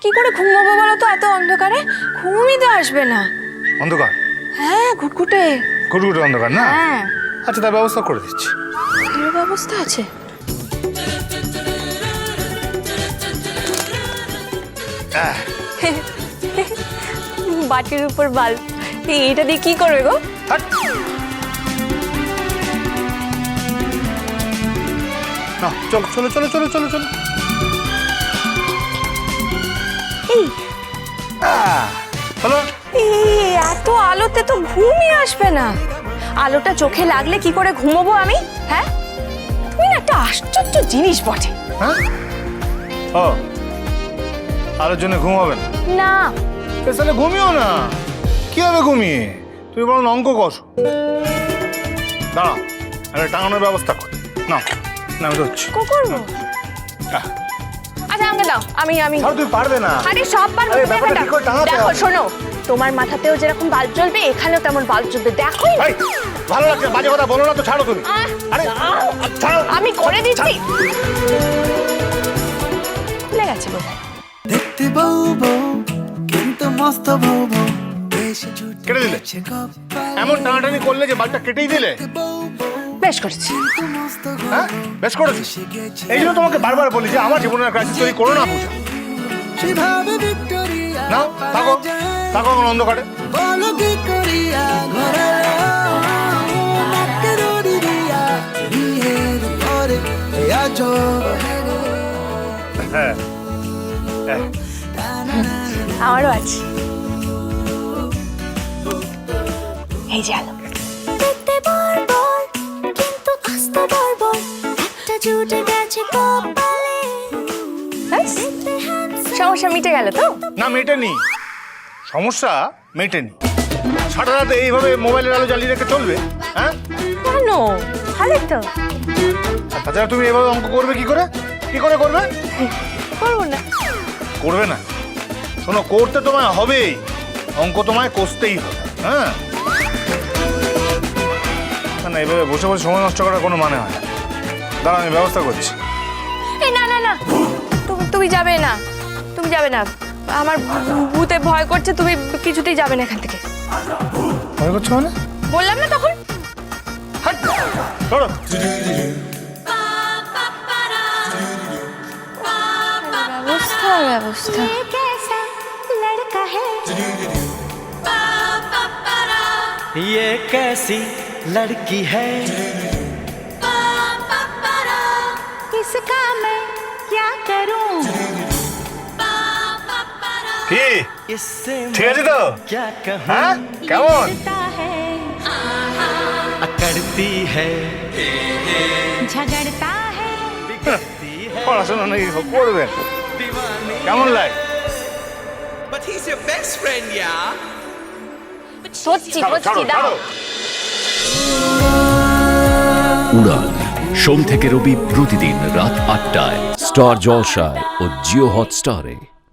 কি করে ঘুমাবো বলো তো এত অন্ধকারে? ঘুমই তো আসবে না। অন্ধকার? হ্যাঁ, ঘুটঘুটে ঘুটঘুটে অন্ধকার না? হ্যাঁ। আচ্ছা, তার ব্যবস্থা করে দিচ্ছি। এর ব্যবস্থা আছে? বাটির উপর বাল্ব, এটা দিয়ে কি করবে গো? হাট! না, চলো চলো চলো চলো চলো চলো। এই হলো। এত আলোতে তো ঘুমই আসবে না। আলোটা চোখে লাগলে কি করে ঘুমোবো আমি? হ্যাঁ, তুমি না একটা আশ্চর্য জিনিস বটে। হ্যাঁ, ও আলোর জন্য ঘুম হবে না? না, তাহলে ঘুমিও না। কি হবে ঘুমিয়ে? তুমি বরং অঙ্ক কষো। দাঁড়াও, একটা টাঙানোর ব্যবস্থা কর। না না, আমি ধরছি। করবো। আচ্ছা, আমাকে দাও। আমি তুমি পারবে না। আরে সব পারবো। আরে ব্যাপারটা ঠিক করে টাঙাতে দেখো, হবে। শোনো, তোমার মাথাতেও যেরকম বাল্ব জ্বলবে এখানেও তেমন বাল্ব জ্বলবে। দেখো, এই, ভালো লাগছে, বাজে কথা বলো না তো, ছাড়ো তুমি। আরে ছাড়ো। আমি করে দিচ্ছি। খুলে গেছে বোধহয়। দেখতে বউ বউ কিন্তু মস্ত বউ বউ কেটে দিলে? এমন টানাটানি করলে যে বালটা কেটেই দিলে। বেশ করেছি। হ্যাঁ, বেশ করেছি। এই জন্য তোমাকে বারবার বলি যে আমার জীবনের ক্রাইসিস তৈরি করো না, পূজা। সেভাবে ভিক্টোরিয়া না, থাকো থাকো আমার অন্ধকারে। বলো কি করিয়া ঘোরালো নাকে দড়ি দিয়া বিয়ের পরে আজ হ্যাঁ হ্যাঁ, আমারও আছে। এই যে আলো। দেখতে বর্বর কিন্তু আস্তে বর্বর একটা জুটে গেছে কপালে ব্যাস, দেখতে handsome সমস্যা মিটে গেল তো? না মেটেনি, সমস্যা মেটেনি। সারা রাত এইভাবে মোবাইলের আলো জ্বালিয়ে রেখে চলবে? হ্যাঁ, কেন? ভালোই তো। আর তাছাড়া তুমি এভাবে অঙ্ক করবে কি করে? কি করে করবে? করবো না। করবে না? শোনো, করতে তোমায় হবেই, অঙ্ক তোমায় কষতেই হবে। হ্যাঁ, না এইভাবে বসে বসে সময় নষ্ট করার কোনো মানে হয় না। দাঁড়া, আমি ব্যবস্থা করছি। এই না না না, তুমি যাবে না, তুমি যাবে না। আমার ভূতে ভয় করছে, তুমি কিছুতেই যাবে না এখান থেকে। ভয় করছো মানে? বললাম না তখন। হাট! সরো। ব্যবস্থা ব্যবস্থা। ये कैसा लड़का है ये कैसी लड़की है इसका मैं क्या करूं কি इससे ঠিক আছে তো? क्या कहूँ হ্যাঁ, কেমন? लगता है अकड़ती है झगड़ता है পড়াশোনা নাকি করবেন? কেমন লাগে? But he's your best friend, yeah? সত্যি ছাড়ো, ছাড়ো, ছাড়ো। উড়ান সোম থেকে রবি প্রতিদিন রাত ৮টায় স্টার জলসায় ও জিও হটস্টারে।